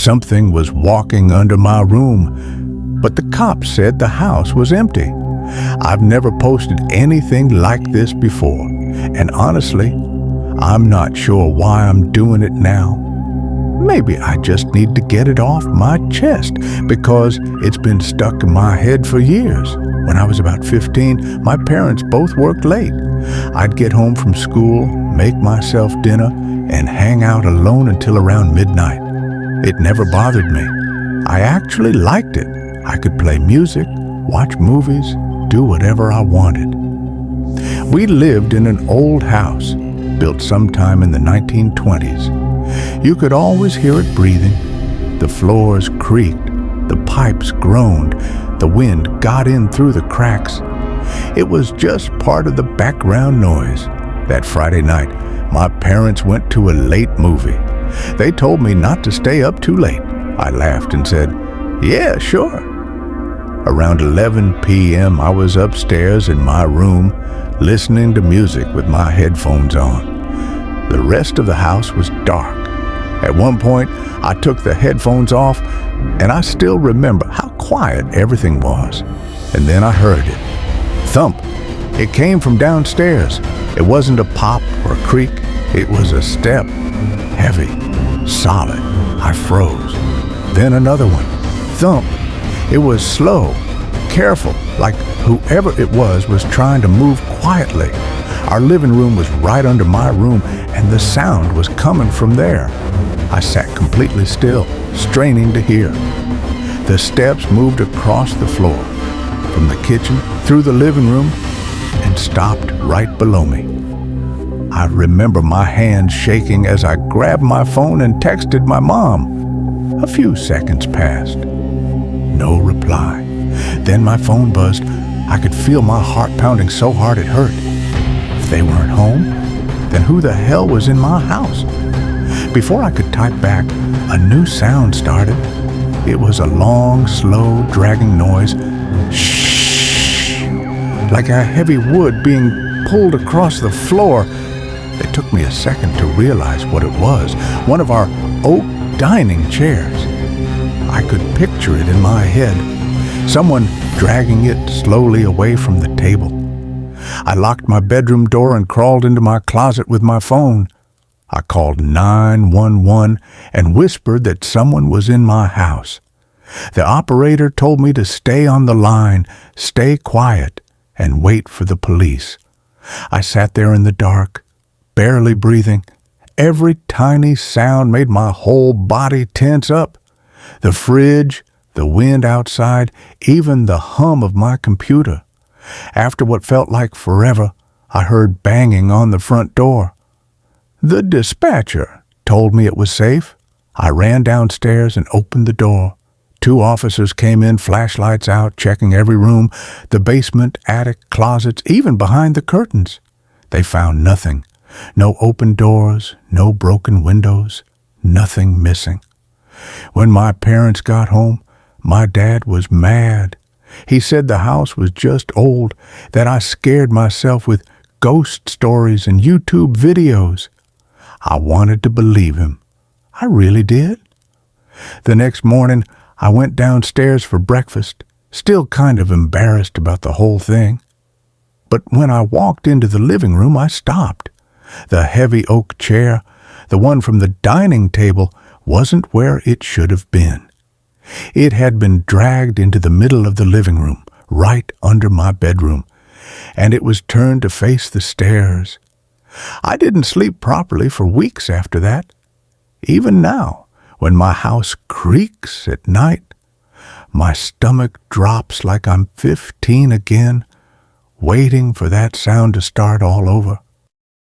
Something was walking under my room, but the cops said the house was empty. I've never posted anything like this before, and honestly, I'm not sure why I'm doing it now. Maybe I just need to get it off my chest because it's been stuck in my head for years. When I was about 15, my parents both worked late. I'd get home from school, make myself dinner, and hang out alone until around midnight. It never bothered me. I actually liked it. I could play music, watch movies, do whatever I wanted. We lived in an old house, built sometime in the 1920s. You could always hear it breathing. The floors creaked, the pipes groaned, the wind got in through the cracks. It was just part of the background noise. That Friday night, my parents went to a late movie. They told me not to stay up too late. I laughed and said, "Yeah, sure." Around 11 p.m., I was upstairs in my room, listening to music with my headphones on. The rest of the house was dark. At one point, I took the headphones off, and I still remember how quiet everything was. And then I heard it. Thump. It came from downstairs. It wasn't a pop or a creak. It was a step. Heavy. Solid. I froze. Then another one. Thump. It was slow. Careful, like whoever it was trying to move quietly. Our living room was right under my room, and the sound was coming from there. I sat completely still, straining to hear. The steps moved across the floor, from the kitchen, through the living room, and stopped right below me. I remember my hands shaking as I grabbed my phone and texted my mom. A few seconds passed. No reply. Then my phone buzzed. I could feel my heart pounding so hard it hurt. If they weren't home, then who the hell was in my house? Before I could type back, a new sound started. It was a long, slow, dragging noise. Shh! Like a heavy wood being pulled across the floor. It took me a second to realize what it was. One of our oak dining chairs. I could picture it in my head. Someone dragging it slowly away from the table. I locked my bedroom door and crawled into my closet with my phone. I called 911 and whispered that someone was in my house. The operator told me to stay on the line, stay quiet, and wait for the police. I sat there in the dark, barely breathing. Every tiny sound made my whole body tense up. The fridge, the wind outside, even the hum of my computer. After what felt like forever, I heard banging on the front door. The dispatcher told me it was safe. I ran downstairs and opened the door. 2 officers came in, flashlights out, checking every room, the basement, attic, closets, even behind the curtains. They found nothing. No open doors, no broken windows, nothing missing. When my parents got home, my dad was mad. He said the house was just old, that I scared myself with ghost stories and YouTube videos. I wanted to believe him. I really did. The next morning, I went downstairs for breakfast, still kind of embarrassed about the whole thing. But when I walked into the living room, I stopped. The heavy oak chair, the one from the dining table, wasn't where it should have been. It had been dragged into the middle of the living room, right under my bedroom, and it was turned to face the stairs. I didn't sleep properly for weeks after that. Even now, when my house creaks at night, my stomach drops like I'm 15 again, waiting for that sound to start all over.